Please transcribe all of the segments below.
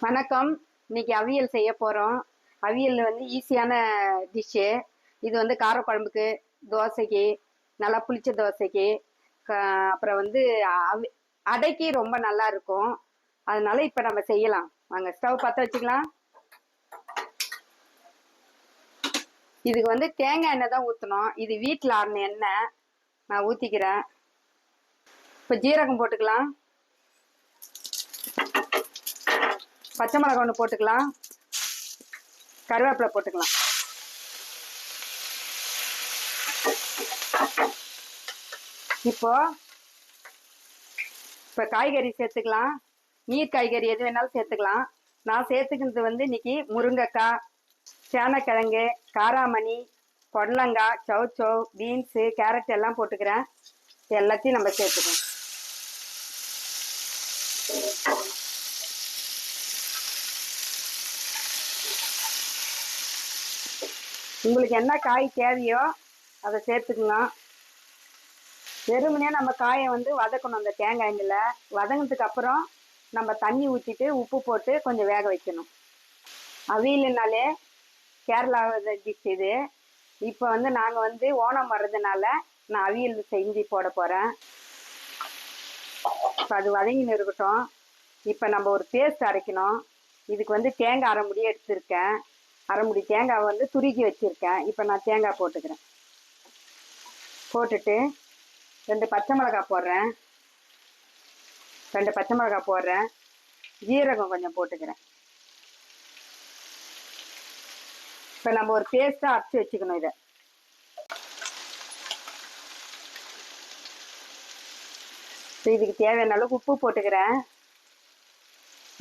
வணக்கம். இன்னைக்கு அவியல் செய்ய போகிறோம். அவியல் வந்து ஈஸியான டிஷ்ஷு. இது வந்து காரக்குழம்புக்கு, தோசைக்கு, நல்லா புளிச்ச தோசைக்கு, அப்புறம் வந்து அடைக்கு ரொம்ப நல்லா இருக்கும். அதனால இப்போ நம்ம செய்யலாம். வாங்க, ஸ்டவ் பற்ற வச்சுக்கலாம். இதுக்கு வந்து தேங்காய் எண்ணெய் தான் ஊற்றணும். இது வீட்டில் ஆடின எண்ணெய் நான் ஊற்றிக்கிறேன். இப்போ ஜீரகம் போட்டுக்கலாம். பச்சை மிளகாய் ஒன்று போட்டுக்கலாம். கருவேப்பிலை போட்டுக்கலாம். இப்போ காய்கறி சேர்த்துக்கலாம். நீர் காய்கறி எது வேணாலும் சேர்த்துக்கலாம். நான் சேர்த்துக்கிறது வந்து இன்னைக்கு முருங்கைக்காய், சேனக்கிழங்கு, காராமணி, பொடலங்காய், சௌச்சௌ, பீன்ஸு, கேரட் எல்லாம் போட்டுக்கிறேன். எல்லாத்தையும் நம்ம சேர்த்துக்கலாம். உங்களுக்கு என்ன காய் தேவையோ அதை சேர்த்துக்கலாம். வெறுமனே நம்ம காயை வந்து வதக்கணும். அந்த தேங்காய் எண்ணெயில் வதங்கினதுக்கு அப்புறம் நம்ம தண்ணி ஊற்றிட்டு உப்பு போட்டு கொஞ்சம் வேக வைக்கணும். அவியல்னாலே கேரளா டிஷ் இது. இப்போ வந்து நாங்கள் வந்து ஓணம் வர்றதுனால நான் அவியல் செஞ்சு போட போகிறேன். இப்போ அது வதங்கின்னு இருக்கட்டும். இப்போ நம்ம ஒரு பேஸ்ட் அரைக்கணும். இதுக்கு வந்து தேங்காய் அரை முடி எடுத்திருக்கேன். அரை முடி தேங்காய் வந்து துருக்கி வச்சுருக்கேன். இப்போ நான் தேங்காய் போட்டுக்கிறேன். போட்டுட்டு 2 பச்சை மிளகாய் போடுறேன். 2 பச்சை மிளகாய் போடுறேன். ஜீரகம் கொஞ்சம் போட்டுக்கிறேன். இப்போ நம்ம ஒரு பேஸ்ட்டாக அரைச்சி வச்சுக்கணும். இதை இதுக்கு தேவையான அளவுக்கு உப்பு போட்டுக்கிறேன்.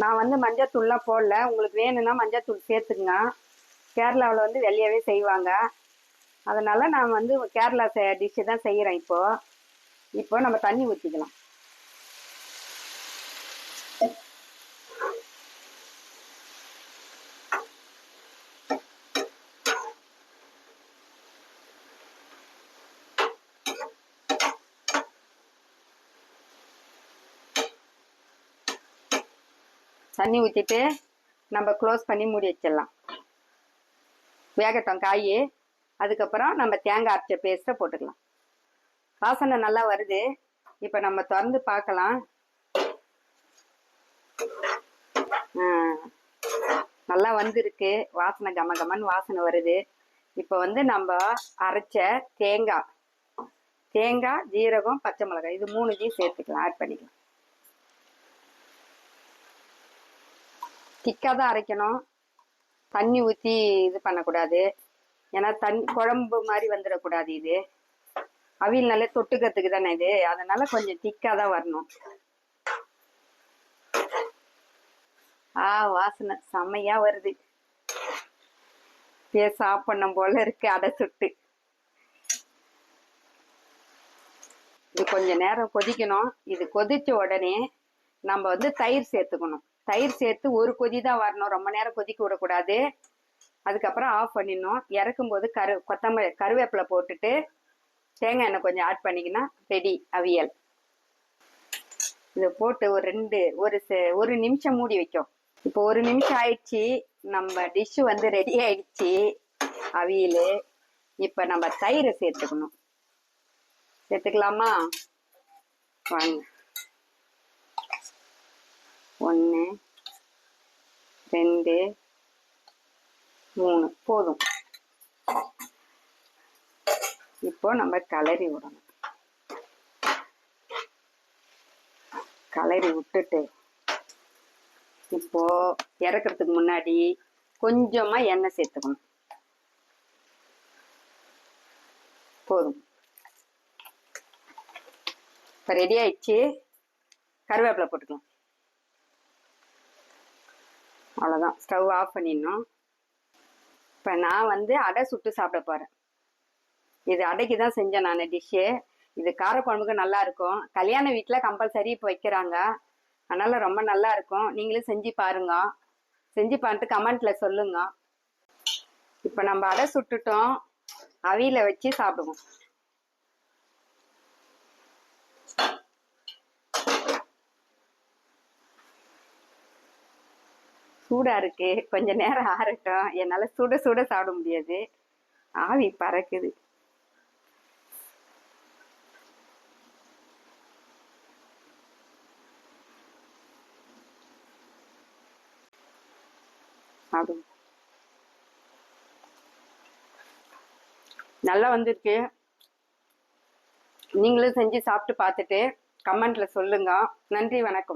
நான் வந்து மஞ்சத்தூள்லாம் போடல. உங்களுக்கு வேணும்னா மஞ்சத்தூள் சேர்த்துக்குங்க. கேரளாவில் வந்து வெள்ளையாகவே செய்வாங்க. அதனால் நான் வந்து கேரளா டிஷ்ஷு தான் செய்கிறேன். இப்போ நம்ம தண்ணி ஊற்றிக்கலாம். தண்ணி ஊற்றிட்டு நம்ம க்ளோஸ் பண்ணி மூடி வச்சிடலாம். வேகட்டும் காய். அதுக்கப்புறம் நம்ம தேங்காய் அரைச்ச பேஸ்ட்டை போட்டுக்கலாம். வாசனை நல்லா வருது. இப்போ நம்ம திறந்து பார்க்கலாம். நல்லா வந்திருக்கு. வாசனை கமகமன்னு வாசனை வருது. இப்போ வந்து நம்ம அரைச்ச தேங்காய், ஜீரகம், பச்சை மிளகாய் இது 3 சேர்த்துக்கலாம். ஆட் பண்ணிக்கலாம். திக்காக தான் அரைக்கணும். தண்ணி ஊற்றி இது பண்ணக்கூடாது. ஏன்னா குழம்பு மாதிரி வந்துடக்கூடாது. இது அவியல் நல்லா தொட்டுக்கிறதுக்கு தானே இது. அதனால கொஞ்சம் திக்காக தான் வரணும். வாசனை செம்மையா வருது. சாப்பிடணும் போல இருக்கு அடை சுட்டு. இது கொஞ்ச நேரம் கொதிக்கணும். இது கொதிச்ச உடனே நம்ம வந்து தயிர் சேர்த்துக்கணும். தயிர் சேர்த்து ஒரு கொதி தான் வரணும். ரொம்ப நேரம் கொதிக்க விடக்கூடாது. அதுக்கப்புறம் ஆஃப் பண்ணிடணும். இறக்கும் போது கொத்தமல்லி கருவேப்பிலை போட்டுட்டு தேங்காய் எண்ணெய் கொஞ்சம் ஆட் பண்ணிக்கினா ரெடி அவியல். இதை போட்டு ஒரு நிமிஷம் மூடி வைக்கும். இப்போ 1 நிமிஷம் ஆயிடுச்சு. நம்ம டிஷ்ஷு வந்து ரெடி ஆயிடுச்சு அவியல். இப்போ நம்ம தயிரை சேர்த்துக்கணும். சேர்த்துக்கலாமா? வாங்க. 1 2 3 போதும். இப்போ நம்ம கலரி விடணும். கலரி விட்டுட்டு இப்போ இறக்கிறதுக்கு முன்னாடி கொஞ்சமா எண்ணெய் சேர்த்துக்கணும். போதும். இப்போ ரெடி ஆயிடுச்சு. கருவேப்பிலை போட்டுக்கலாம். அவ்வளோதான். ஸ்டவ் ஆஃப் பண்ணிடணும். இப்போ நான் வந்து அடை சுட்டு சாப்பிட போகிறேன். இது அடைக்கு தான் செஞ்சேன் நான் டிஷ்ஷு. இது காரக்குழம்புக்கு நல்லா இருக்கும். கல்யாண வீட்டில் கம்பல்சரி இப்போ வைக்கிறாங்க. அதனால் ரொம்ப நல்லா இருக்கும். நீங்களும் செஞ்சு பாருங்க. செஞ்சு பார்த்துட்டு கமெண்ட்டில் சொல்லுங்க. இப்போ நம்ம அடை சுட்டுட்டோம். அவியில் வச்சு சாப்பிடுவோம். சூடா இருக்கு, கொஞ்ச நேரம் ஆறட்டும். என்னால சுட சுட சாப்பிட முடியாது, ஆவி பறக்குது. சாப்பிடுங்க. நல்லா வந்திருக்கு. நீங்களும் செஞ்சு சாப்பிட்டு பார்த்துட்டு கமெண்ட்ல சொல்லுங்க. நன்றி, வணக்கம்.